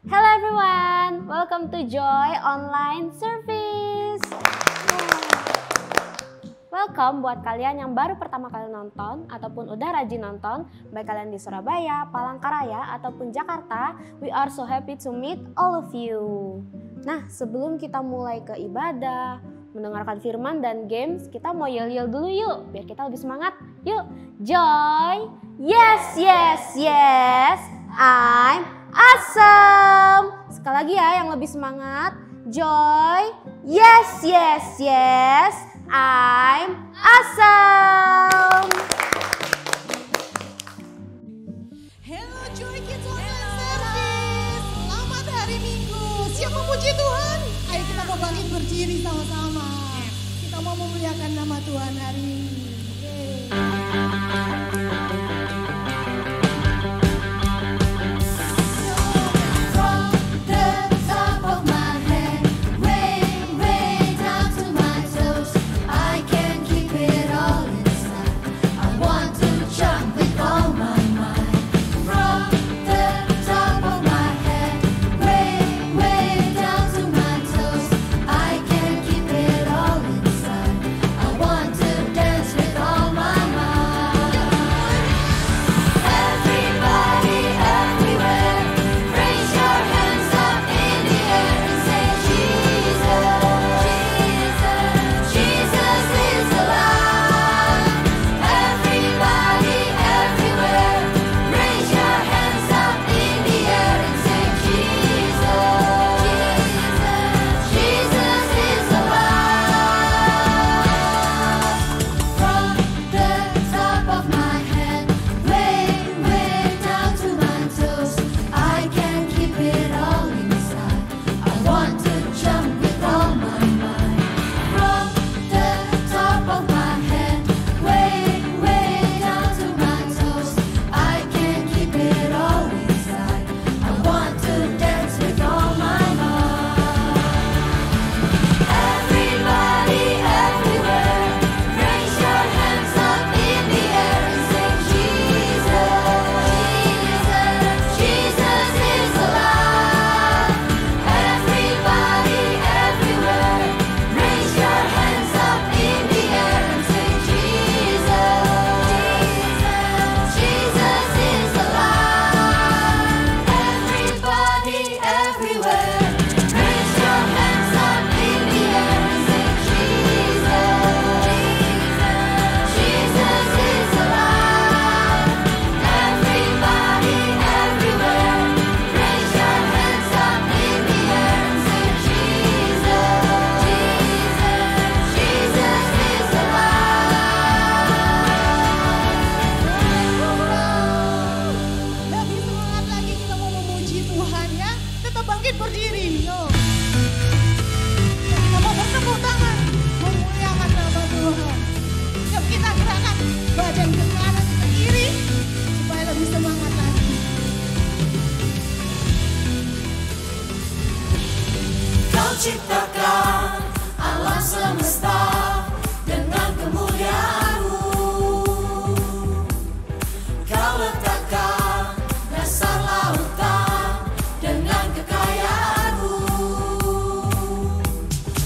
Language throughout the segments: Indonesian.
Hello everyone, welcome to Joy Online Service. Welcome buat kalian yang baru pertama kali nonton ataupun udah rajin nonton, baik kalian di Surabaya, Palangkaraya ataupun Jakarta. We are so happy to meet all of you. Nah, sebelum kita mulai ke ibadah, mendengarkan firman dan games, kita mau yel-yel dulu yuk, biar kita lebih semangat. Yuk, Joy, yes, yes, yes, I'm awesome. Sekali lagi ya yang lebih semangat. Joy, yes, yes, yes, I'm awesome. Hello Joy Kids Online Service. Selamat hari Minggu. Siap memuji Tuhan? Ayo kita mau bangkit berdiri sama-sama. Kita mau memuliakan nama Tuhan hari ini. Ciptakan alam semesta dengan kemuliaan-Mu. Kau letakkan dasar lautan dengan kekayaan-Mu.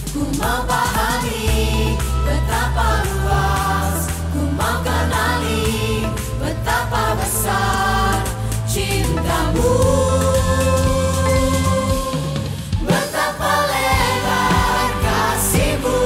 Ku memahami betapa luas, ku mau kenali betapa besar cinta-Mu. Betapa lebar kasih-Mu.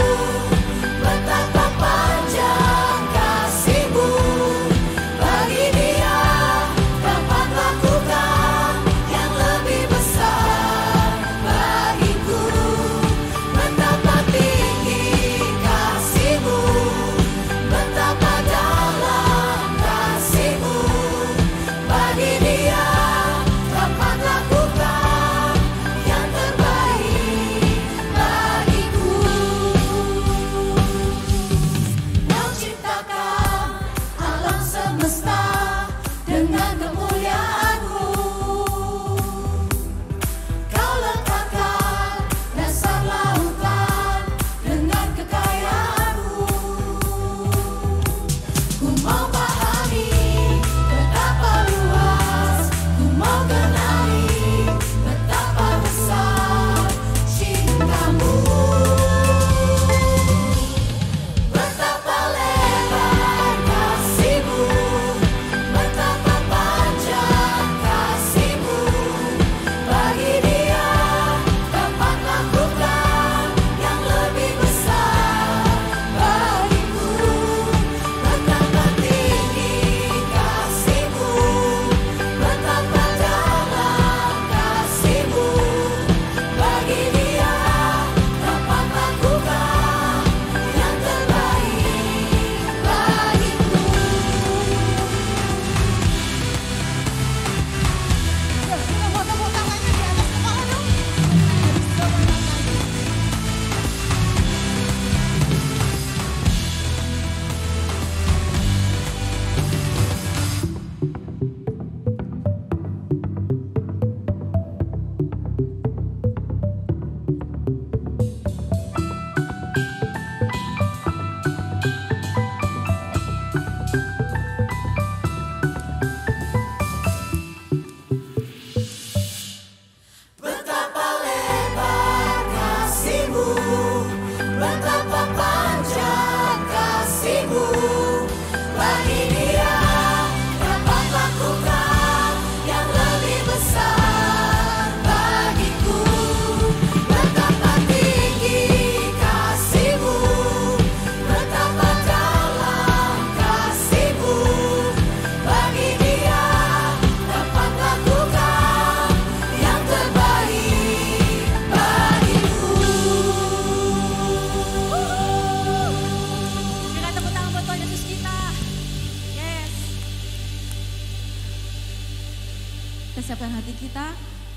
kita.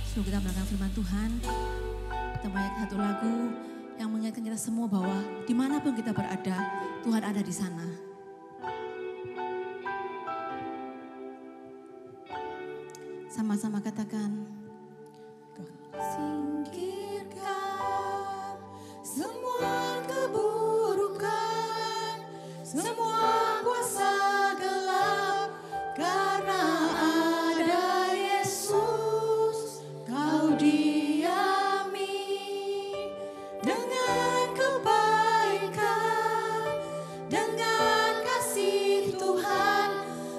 Sebelum kita mendengarkan firman Tuhan, kita menyanyikan satu lagu yang mengingatkan kita semua bahwa dimanapun kita berada, Tuhan ada di sana. Sama-sama katakan. Singkirkan semua keburukan, semua kuasa gelap, karena ada Yesus kau diami dengan kebaikan, dengan kasih Tuhan,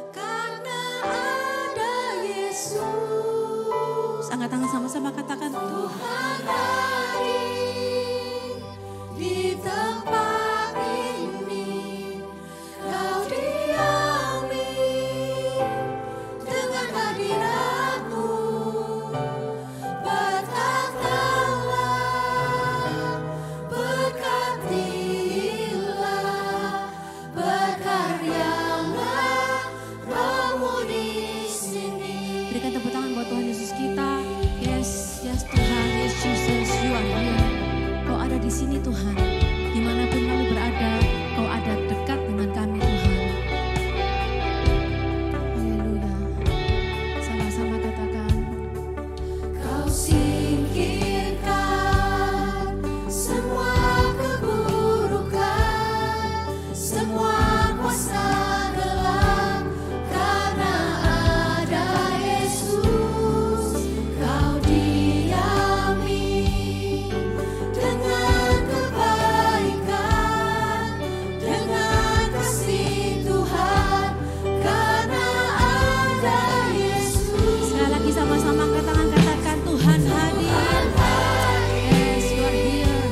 karena ada Yesus. Angkat tangan sama-sama katakan Tuhan hadir di tempat ini, kau diami dengan hadirat-Mu, berkatalah, berkatilah, berkaryalah Roh-Mu di sini. Berikan tepuk tangan buat Tuhan Yesus kita. Yes, yes Tuhan, yes Jesus, you are here. Kau ada di sini Tuhan. Dimanapun kami berada, Kau ada dekat dengan kami Tuhan. Haleluya. Sama-sama katakan. Kau singkirkan semua keburukan, semua kuasa gelap, karena ada Yesus kau diami dengan kebaikan, dengan kasih Tuhan, karena ada Yesus. Sekali lagi sama-sama angkat tangan katakan Tuhan hadir. Yes, you are here.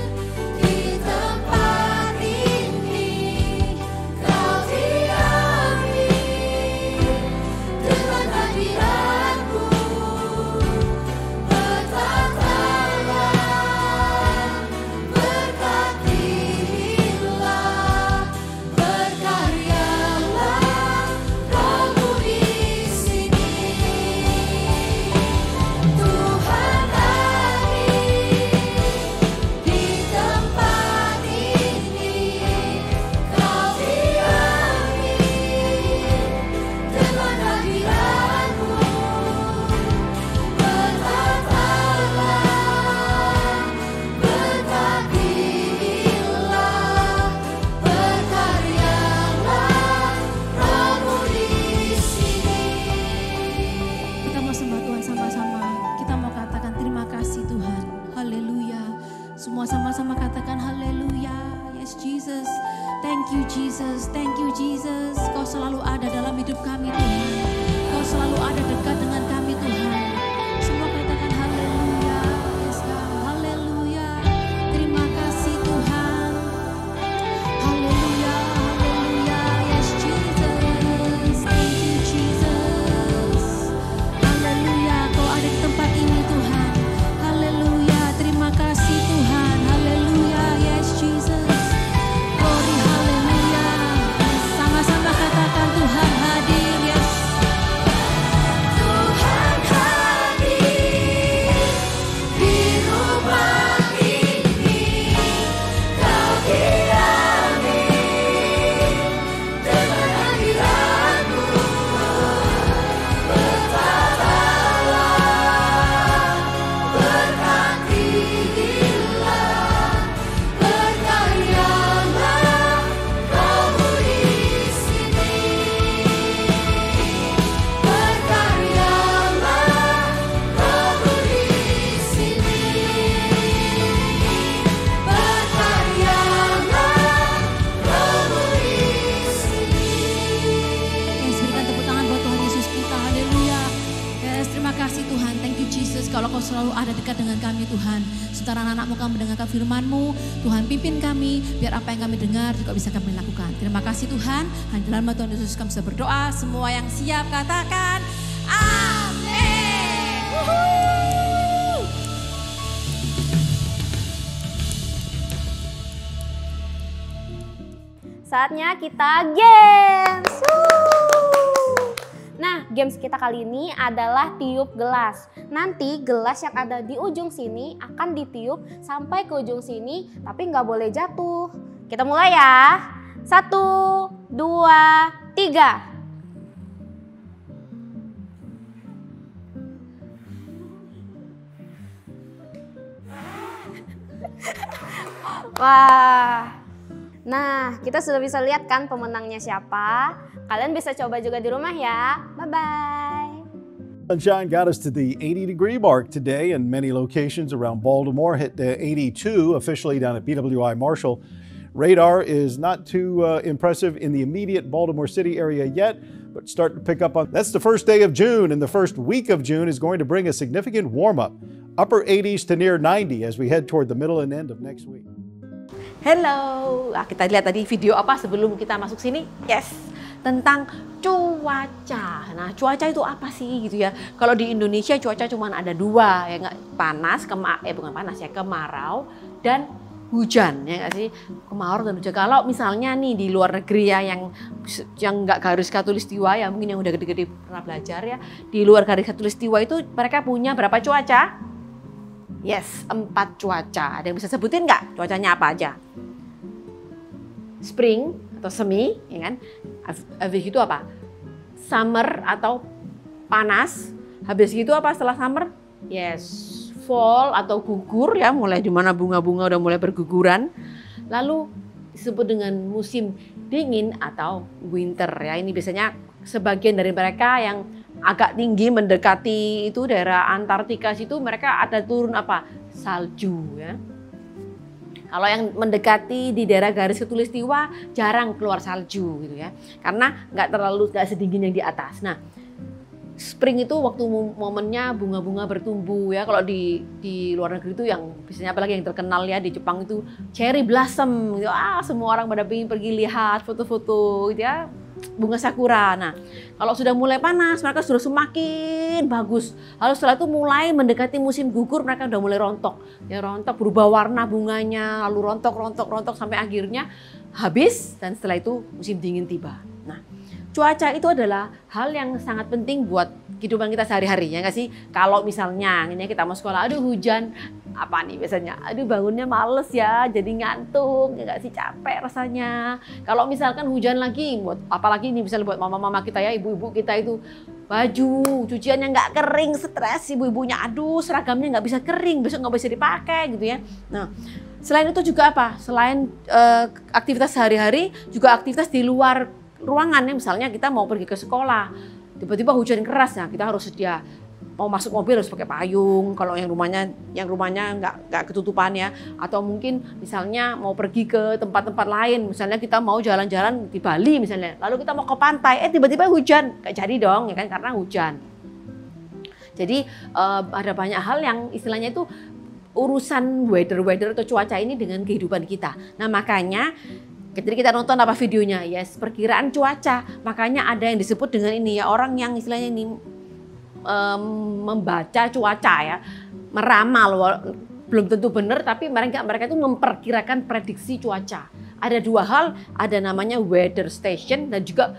Di tempat ini kau diami dengan hadirat-Mu, berkatalah, berkatilah, berkaryalah Roh-Mu di sini. Tuhan hadir di tempat ini, kau diami dengan hadirat-Mu, berkatalah, berkatilah, berkaryalah Roh-Mu di sini. Kita mau sembah Tuhan sama-sama. Kita mau katakan terima kasih Tuhan. Haleluya. Semua sama-sama katakan haleluya. Yes Jesus. Thank you Jesus. Thank you Jesus. Kau selalu ada dalam hidup kami Tuhan. Kau selalu ada dekat dengan kami Tuhan. Semua katakan haleluya. Yes God. Haleluya. Terima kasih Tuhan. Haleluya. Haleluya. Yes Jesus. Thank you Jesus. Haleluya, Kau ada di tempat ini Tuhan. Haleluya, terima kasih Tuhan. Haleluya, yes Jesus. Glory, haleluya. Sama-sama katakan Tuhan hadir, yes. Tuhan hadir di rumah ini, kau diami dengan hadirat-Mu, berkatalah, berkatilah, berkaryalah Roh-Mu di sini, berkaryalah Roh-Mu di sini, berkaryalah Roh-Mu di sini. Yes, berikan tepuk tangan buat Tuhan Yesus kita. Haleluya. Yes, terima kasih Tuhan. Thank you Jesus. Kalau Kau selalu ada dekat dengan kami Tuhan. Sementara anak-anak-Mu kami mendengarkan firman-Mu, Tuhan pimpin kami biar apa yang kami dengar juga bisa kami lakukan. Terima kasih Tuhan. Hanya dalam nama Tuhan Yesus kami bisa berdoa. Semua yang siap katakan amin. Wuhu. Saatnya kita games. Nah, games kita kali ini adalah tiup gelas. Nanti gelas yang ada di ujung sini akan ditiup sampai ke ujung sini, tapi nggak boleh jatuh. Kita mulai ya. 1, 2, 3. Wah. Nah, kita sudah bisa lihat kan pemenangnya siapa. Kalian bisa coba juga di rumah ya. Bye-bye. Sunshine got us to the 80-degree mark today, and many locations around Baltimore hit the 82 officially down at BWI Marshall. Radar is not too impressive in the immediate Baltimore City area yet, but starting to pick up on. That's the first day of June, and the first week of June is going to bring a significant warm-up. Upper 80s to near 90 as we head toward the middle and end of next week. Hello, kita lihat tadi video apa sebelum kita masuk sini? Yes, tentang cuaca. Nah, cuaca itu apa sih gitu ya? Kalau di Indonesia cuaca cuma ada dua, ya nggak, panas, bukan panas ya, kemarau dan hujan, ya nggak sih? Kemarau dan hujan. Kalau misalnya nih di luar negeri ya yang nggak garis khatulistiwa ya, mungkin yang udah gede-gede pernah belajar ya, di luar garis khatulistiwa itu mereka punya berapa cuaca? Yes, 4 cuaca. Ada yang bisa sebutin nggak cuacanya apa aja? Spring atau semi, ya kan? Habis itu apa? Summer atau panas. Habis itu apa setelah summer? Yes, fall atau gugur ya, mulai di mana bunga-bunga udah mulai berguguran. Lalu disebut dengan musim dingin atau winter ya. Ini biasanya sebagian dari mereka yang agak tinggi mendekati itu daerah Antartika situ mereka ada turun apa? Salju ya. Kalau yang mendekati di daerah garis khatulistiwa jarang keluar salju gitu ya. Karena nggak sedingin yang di atas. Nah, spring itu waktu momennya bunga-bunga bertumbuh ya. Kalau di luar negeri itu yang biasanya apalagi yang terkenal ya di Jepang itu cherry blossom gitu. Semua orang pada ingin pergi lihat foto-foto gitu ya. Bunga sakura. Nah, kalau sudah mulai panas, mereka sudah semakin bagus. Lalu setelah itu mulai mendekati musim gugur, mereka udah mulai rontok. Ya rontok, berubah warna bunganya, lalu rontok sampai akhirnya habis dan setelah itu musim dingin tiba. Nah, cuaca itu adalah hal yang sangat penting buat kehidupan kita sehari-hari ya nggak sih? Kalau misalnya ini kita mau sekolah, aduh hujan, apa nih biasanya? Aduh bangunnya males ya, jadi ngantuk, ya nggak sih, capek rasanya. Kalau misalkan hujan lagi, apalagi ini misalnya buat mama-mama kita ya, ibu-ibu kita itu baju cuciannya nggak kering, stres ibu-ibunya, aduh seragamnya nggak bisa kering, besok nggak bisa dipakai gitu ya. Nah, selain itu juga apa? Selain aktivitas sehari-hari, juga aktivitas di luar ruangan ya, misalnya kita mau pergi ke sekolah, tiba-tiba hujan keras, ya kita harus sedia mau masuk mobil harus pakai payung. Kalau yang rumahnya nggak ketutupan ya, atau mungkin misalnya mau pergi ke tempat-tempat lain, misalnya kita mau jalan-jalan di Bali misalnya, lalu kita mau ke pantai, tiba-tiba hujan, nggak jadi dong ya kan karena hujan. Jadi ada banyak hal yang istilahnya itu urusan weather atau cuaca ini dengan kehidupan kita. Nah makanya ketika kita nonton apa videonya, yes, perkiraan cuaca, makanya ada yang disebut dengan ini ya, orang yang istilahnya ini membaca cuaca ya, meramal, belum tentu benar, tapi mereka itu memperkirakan prediksi cuaca. Ada dua hal, ada namanya weather station dan juga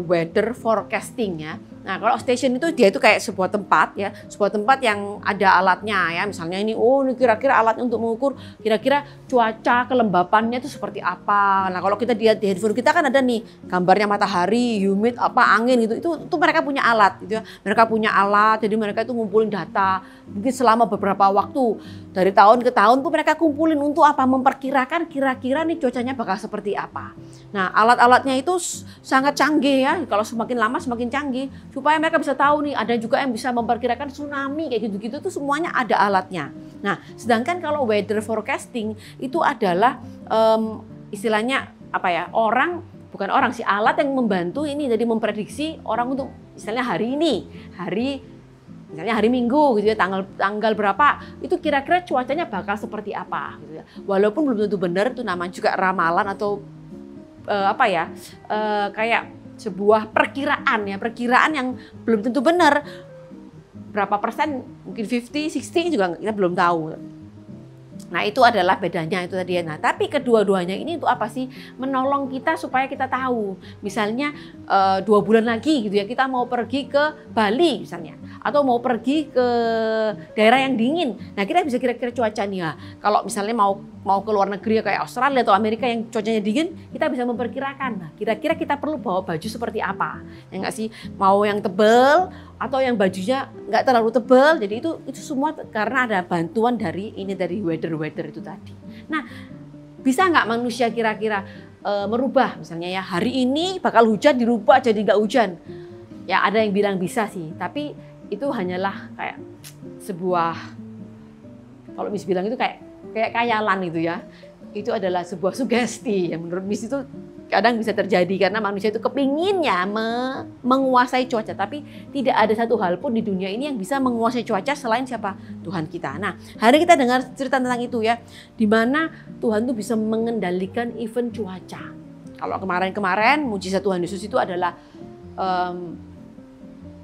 weather forecasting ya. Nah kalau station itu dia itu kayak sebuah tempat ya, sebuah tempat yang ada alatnya ya, misalnya ini ini kira-kira alatnya untuk mengukur kira-kira cuaca kelembapannya itu seperti apa. Nah kalau kita lihat di handphone kita kan ada nih gambarnya matahari, humid, apa angin gitu, itu mereka punya alat gitu ya. Mereka punya alat, jadi mereka itu ngumpulin data mungkin selama beberapa waktu dari tahun ke tahun tuh mereka kumpulin untuk apa? Memperkirakan kira-kira nih cuacanya bakal seperti apa. Nah alat-alatnya itu sangat canggih ya, kalau semakin lama semakin canggih. Supaya mereka bisa tahu nih, ada juga yang bisa memperkirakan tsunami kayak gitu-gitu tuh semuanya ada alatnya. Nah, sedangkan kalau weather forecasting itu adalah istilahnya apa ya? Bukan orang sih, alat yang membantu ini jadi memprediksi orang untuk misalnya hari ini, misalnya hari Minggu gitu ya, tanggal berapa, itu kira-kira cuacanya bakal seperti apa gitu ya. Walaupun belum tentu benar, itu namanya juga ramalan atau kayak sebuah perkiraan ya, perkiraan yang belum tentu benar. Berapa persen, mungkin 50, 60 juga kita belum tahu. Nah itu adalah bedanya itu tadi ya. Nah tapi kedua-duanya ini untuk apa sih? Menolong kita supaya kita tahu. Misalnya 2 bulan lagi gitu ya kita mau pergi ke Bali misalnya. Atau mau pergi ke daerah yang dingin. Nah kita bisa kira-kira cuaca nih ya. Kalau misalnya mau ke luar negeri ya kayak Australia atau Amerika yang cuacanya dingin. Kita bisa memperkirakan. Nah kira-kira kita perlu bawa baju seperti apa. Ya nggak sih? Mau yang tebel atau yang bajunya nggak terlalu tebal. Jadi itu semua karena ada bantuan dari weather itu tadi. Nah, bisa nggak manusia kira-kira merubah misalnya ya hari ini bakal hujan dirubah jadi nggak hujan? Ya ada yang bilang bisa sih, tapi itu hanyalah kayak sebuah kalau Miss bilang itu kayak khayalan itu ya. Itu adalah sebuah sugesti yang menurut Miss itu kadang bisa terjadi karena manusia itu kepinginnya menguasai cuaca, tapi tidak ada satu hal pun di dunia ini yang bisa menguasai cuaca selain siapa? Tuhan kita. Nah, hari kita dengar cerita tentang itu ya, di mana Tuhan tuh bisa mengendalikan event cuaca. Kalau kemarin mujizat Tuhan Yesus itu adalah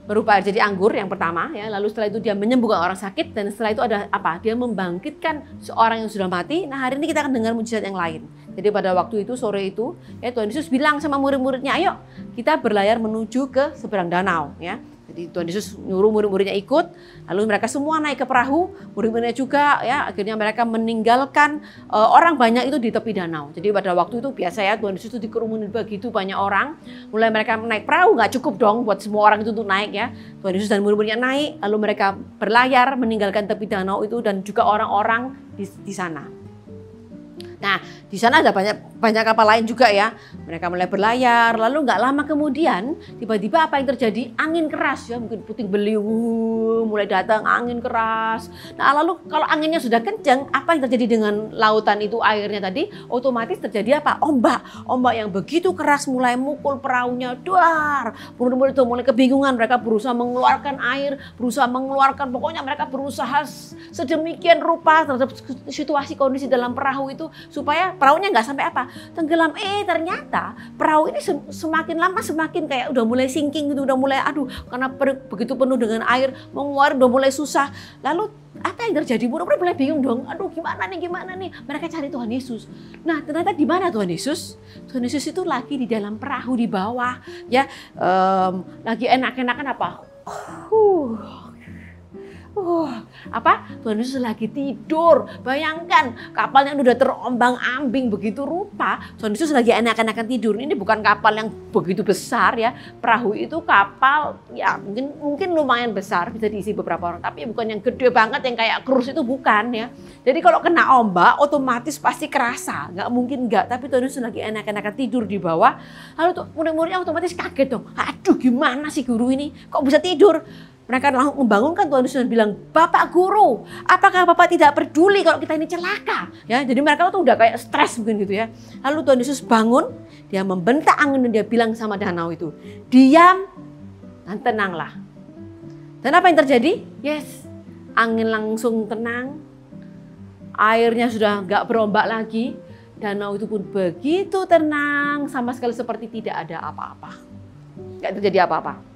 berupa air jadi anggur yang pertama ya, lalu setelah itu dia menyembuhkan orang sakit dan setelah itu ada apa? Dia membangkitkan seorang yang sudah mati. Nah, hari ini kita akan dengar mujizat yang lain. Jadi pada waktu itu sore itu ya Tuhan Yesus bilang sama murid-muridnya, ayo kita berlayar menuju ke seberang danau ya. Jadi Tuhan Yesus nyuruh murid-muridnya ikut, lalu mereka semua naik ke perahu, murid-muridnya juga ya, akhirnya mereka meninggalkan orang banyak itu di tepi danau. Jadi pada waktu itu biasa ya Tuhan Yesus itu dikerumunin begitu banyak orang, mulai mereka naik perahu nggak cukup dong buat semua orang itu untuk naik ya. Tuhan Yesus dan murid-muridnya naik, lalu mereka berlayar meninggalkan tepi danau itu dan juga orang-orang di sana. Nah, di sana ada banyak kapal lain juga ya. Mereka mulai berlayar, lalu nggak lama kemudian tiba-tiba apa yang terjadi? Angin keras ya, mungkin puting beliung mulai datang angin keras. Nah, lalu kalau anginnya sudah kencang, apa yang terjadi dengan lautan itu airnya tadi? Otomatis terjadi apa? Ombak yang begitu keras mulai mukul perahunya, duar. Murid-murid itu mulai kebingungan, mereka berusaha mengeluarkan air, pokoknya mereka berusaha sedemikian rupa terhadap situasi kondisi dalam perahu itu supaya perahunya nggak sampai apa tenggelam. Ternyata perahu ini semakin lama semakin kayak udah mulai sinking gitu, udah mulai karena begitu penuh dengan air menguar udah mulai susah. Lalu apa yang terjadi? Murid-murid mulai bingung dong. Gimana nih? Mereka cari Tuhan Yesus. Nah ternyata di mana Tuhan Yesus? Tuhan Yesus itu lagi di dalam perahu di bawah ya, lagi enak-enakan apa? Tuhan Yesus lagi tidur. Bayangkan kapalnya udah terombang-ambing begitu rupa. Tuhan Yesus lagi enak-enakan tidur. Ini bukan kapal yang begitu besar ya. Perahu itu kapal ya mungkin lumayan besar, bisa diisi beberapa orang. Tapi bukan yang gede banget yang kayak cruise itu bukan ya. Jadi kalau kena ombak otomatis pasti kerasa. Nggak mungkin nggak. Tapi Tuhan Yesus lagi enak-enakan tidur di bawah. Lalu tuh murid-muridnya otomatis kaget dong. Gimana sih guru ini? Kok bisa tidur? Mereka langsung membangunkan Tuhan Yesus dan bilang, Bapak Guru, apakah Bapak tidak peduli kalau kita ini celaka? Ya, jadi mereka tuh udah kayak stres mungkin gitu ya. Lalu Tuhan Yesus bangun, dia membentak angin dan dia bilang sama danau itu, diam dan tenanglah. Dan apa yang terjadi? Yes, angin langsung tenang, airnya sudah nggak berombak lagi, danau itu pun begitu tenang, sama sekali seperti tidak ada apa-apa. Nggak terjadi apa-apa.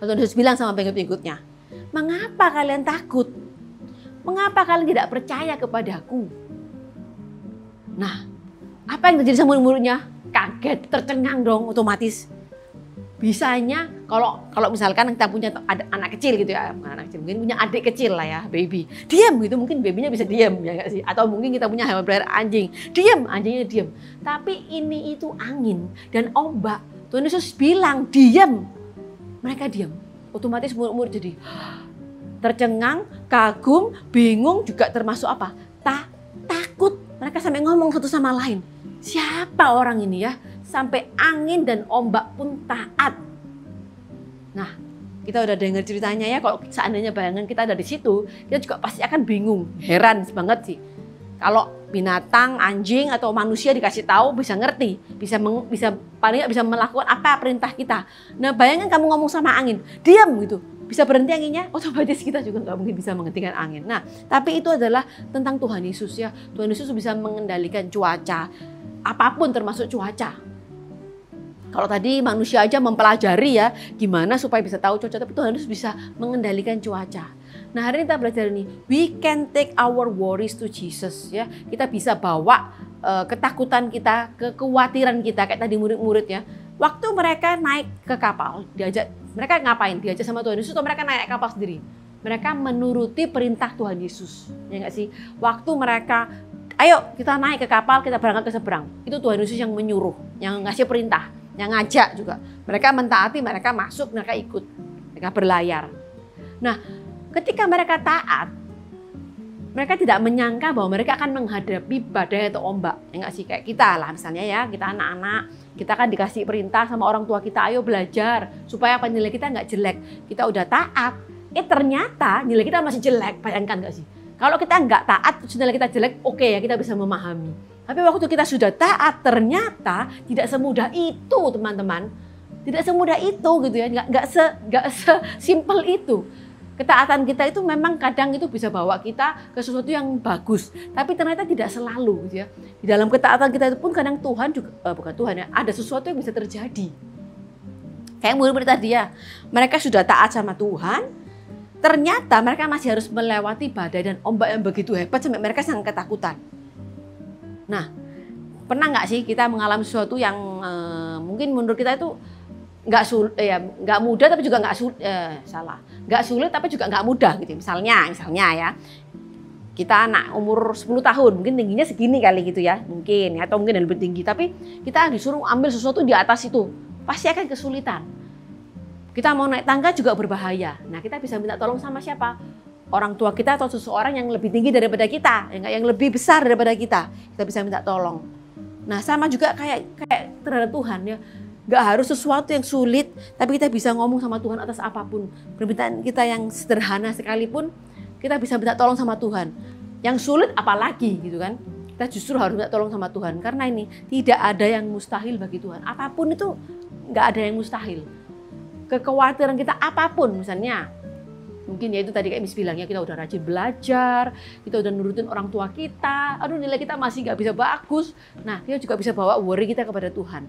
Tuhan Yesus bilang sama pengikut-pengikutnya, mengapa kalian takut? Mengapa kalian tidak percaya kepadaku? Nah, apa yang terjadi sama murid-muridnya? Kaget, tercengang dong otomatis. Bisanya kalau misalkan kita punya anak kecil gitu ya, anak kecil mungkin punya adik kecil lah ya, baby. Diam gitu, mungkin babynya bisa diam ya nggak sih? Atau mungkin kita punya hewan peliharaan anjing, diam, anjingnya diam. Tapi ini itu angin dan ombak. Tuhan Yesus bilang diam. Mereka diam, otomatis murid-murid jadi tercengang, kagum, bingung, juga termasuk apa? Takut. Mereka sampai ngomong satu sama lain. Siapa orang ini ya? Sampai angin dan ombak pun taat. Nah, kita udah dengar ceritanya ya. Kalau seandainya bayangan kita ada di situ, kita juga pasti akan bingung, heran banget sih. Kalau binatang, anjing atau manusia dikasih tahu bisa ngerti, bisa paling nggak bisa melakukan apa perintah kita. Nah bayangkan kamu ngomong sama angin, diam gitu, bisa berhenti anginnya, otomatis kita juga nggak mungkin bisa menghentikan angin. Nah tapi itu adalah tentang Tuhan Yesus ya. Tuhan Yesus bisa mengendalikan cuaca, apapun termasuk cuaca. Kalau tadi manusia aja mempelajari ya gimana supaya bisa tahu cuaca, tapi Tuhan Yesus bisa mengendalikan cuaca. Nah, hari ini kita belajar nih, we can take our worries to Jesus ya. Kita bisa bawa ketakutan kita, kekhawatiran kita kayak tadi murid-murid ya. Waktu mereka naik ke kapal, mereka ngapain? Diajak sama Tuhan Yesus atau mereka naik kapal sendiri? Mereka menuruti perintah Tuhan Yesus. Ya enggak sih? Waktu mereka, ayo kita naik ke kapal, kita berangkat ke seberang. Itu Tuhan Yesus yang menyuruh, yang ngasih perintah, yang ngajak juga. Mereka mentaati, mereka masuk, mereka ikut. Mereka berlayar. Nah, ketika mereka taat, mereka tidak menyangka bahwa mereka akan menghadapi badai atau ombak. Ya enggak sih? Kayak kita lah misalnya ya, kita anak-anak, kita kan dikasih perintah sama orang tua kita, ayo belajar supaya apa, nilai kita nggak jelek. Kita udah taat, ternyata nilai kita masih jelek. Bayangkan nggak sih? Kalau kita nggak taat, nilai kita jelek, oke ya kita bisa memahami. Tapi waktu kita sudah taat, ternyata tidak semudah itu teman-teman. Tidak semudah itu gitu ya, nggak sesimpel itu. Ketaatan kita itu memang kadang itu bisa bawa kita ke sesuatu yang bagus, tapi ternyata tidak selalu gitu ya. Di dalam ketaatan kita itu pun kadang Tuhan juga, bukan Tuhan ya, ada sesuatu yang bisa terjadi. Kayak murid-murid tadi ya, mereka sudah taat sama Tuhan, ternyata mereka masih harus melewati badai dan ombak yang begitu hebat sampai mereka sangat ketakutan. Nah, pernah nggak sih kita mengalami sesuatu yang mungkin menurut kita itu nggak mudah tapi juga nggak sulit tapi juga nggak mudah gitu. Misalnya ya, kita anak umur 10 tahun mungkin tingginya segini kali gitu ya, mungkin atau mungkin lebih tinggi, tapi kita disuruh ambil sesuatu di atas itu pasti akan kesulitan. Kita mau naik tangga juga berbahaya. Nah, kita bisa minta tolong sama siapa? Orang tua kita atau seseorang yang lebih tinggi daripada kita, yang lebih besar daripada kita bisa minta tolong. Nah, sama juga kayak terhadap Tuhan ya. Gak harus sesuatu yang sulit, tapi kita bisa ngomong sama Tuhan atas apapun. Permintaan kita yang sederhana sekalipun, kita bisa minta tolong sama Tuhan. Yang sulit apalagi gitu kan. Kita justru harus minta tolong sama Tuhan. Karena ini tidak ada yang mustahil bagi Tuhan. Apapun itu gak ada yang mustahil. Kekhawatiran kita apapun misalnya. Mungkin ya itu tadi kayak Miss bilang ya, kita udah rajin belajar, kita udah nurutin orang tua kita, aduh nilai kita masih gak bisa bagus. Nah, kita juga bisa bawa worry kita kepada Tuhan.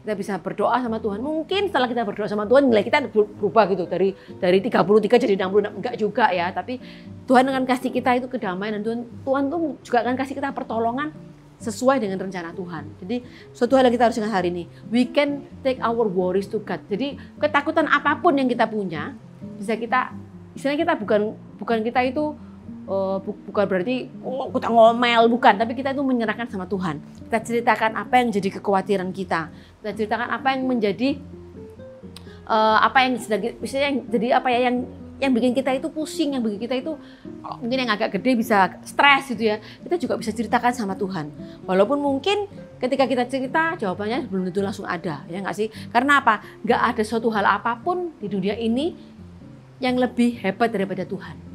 Kita bisa berdoa sama Tuhan. Mungkin setelah kita berdoa sama Tuhan, nilai kita berubah gitu. Dari 33 jadi 66. Enggak juga ya. Tapi Tuhan akan kasih kita itu kedamaian. Dan Tuhan tuh juga akan kasih kita pertolongan sesuai dengan rencana Tuhan. Jadi suatu hal yang kita harus ingat hari ini. We can take our worries to God. Jadi ketakutan apapun yang kita punya, bisa kita, istilahnya kita bukan kita itu, bukan berarti kita ngomel, bukan, tapi kita itu menyerahkan sama Tuhan. Kita ceritakan apa yang jadi kekhawatiran kita. Kita ceritakan apa yang menjadi apa yang sedang, misalnya yang jadi apa ya yang bikin kita itu pusing, yang bikin kita itu mungkin yang agak gede bisa stres gitu ya. Kita juga bisa ceritakan sama Tuhan. Walaupun mungkin ketika kita cerita jawabannya belum tentu langsung ada, ya nggak sih? Karena apa? Nggak ada suatu hal apapun di dunia ini yang lebih hebat daripada Tuhan.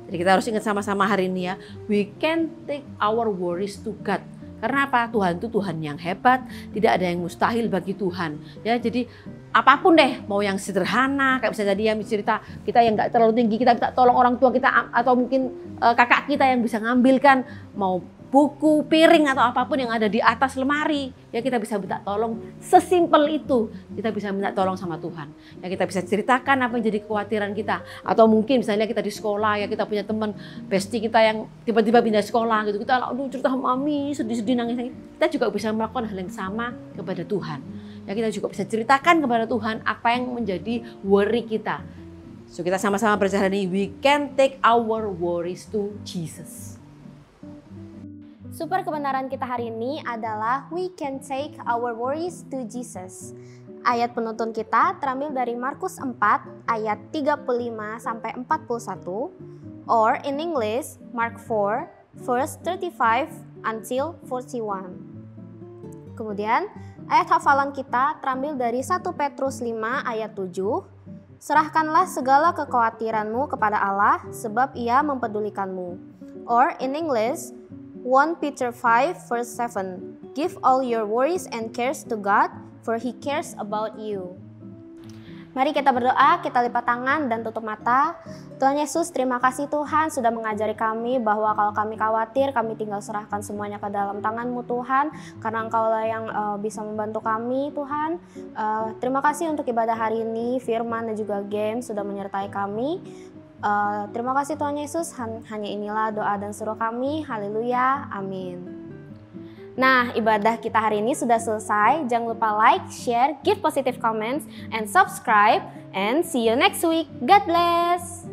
Jadi kita harus ingat sama-sama hari ini ya, we can take our worries to God. Karena apa? Tuhan itu Tuhan yang hebat, tidak ada yang mustahil bagi Tuhan. Ya, jadi apapun deh, mau yang sederhana, kayak bisa jadi ya cerita kita yang nggak terlalu tinggi, kita minta tolong orang tua kita atau mungkin kakak kita yang bisa ngambilkan, mau buku, piring atau apapun yang ada di atas lemari, ya kita bisa minta tolong. Sesimpel itu kita bisa minta tolong sama Tuhan. Ya kita bisa ceritakan apa yang jadi kekhawatiran kita. Atau mungkin misalnya kita di sekolah, ya kita punya teman bestie kita yang tiba-tiba pindah sekolah gitu. Kita aduh cerita sama mami, sedih-sedih nangis. Kita juga bisa melakukan hal yang sama kepada Tuhan. Ya kita juga bisa ceritakan kepada Tuhan apa yang menjadi worry kita. So kita sama-sama berjalan ini, we can take our worries to Jesus. Super kebenaran kita hari ini adalah we can take our worries to Jesus. Ayat penuntun kita terambil dari Markus 4 ayat 35 sampai 41, or in English Mark 4 verse 35 until 41. Kemudian ayat hafalan kita terambil dari 1 Petrus 5 ayat 7. Serahkanlah segala kekhawatiranmu kepada Allah sebab Ia mempedulikanmu. Or in English 1 Peter 5 verse 7. Give all your worries and cares to God, for He cares about you. Mari kita berdoa, kita lipat tangan dan tutup mata. Tuhan Yesus, terima kasih Tuhan sudah mengajari kami bahwa kalau kami khawatir, kami tinggal serahkan semuanya ke dalam tangan-Mu Tuhan. Karena Engkaulah yang bisa membantu kami Tuhan. Terima kasih untuk ibadah hari ini, firman dan juga game sudah menyertai kami. Terima kasih Tuhan Yesus, hanya inilah doa dan suruh kami. Haleluya, amin. Nah, ibadah kita hari ini sudah selesai. Jangan lupa like, share, give positive comments, and subscribe. And see you next week. God bless.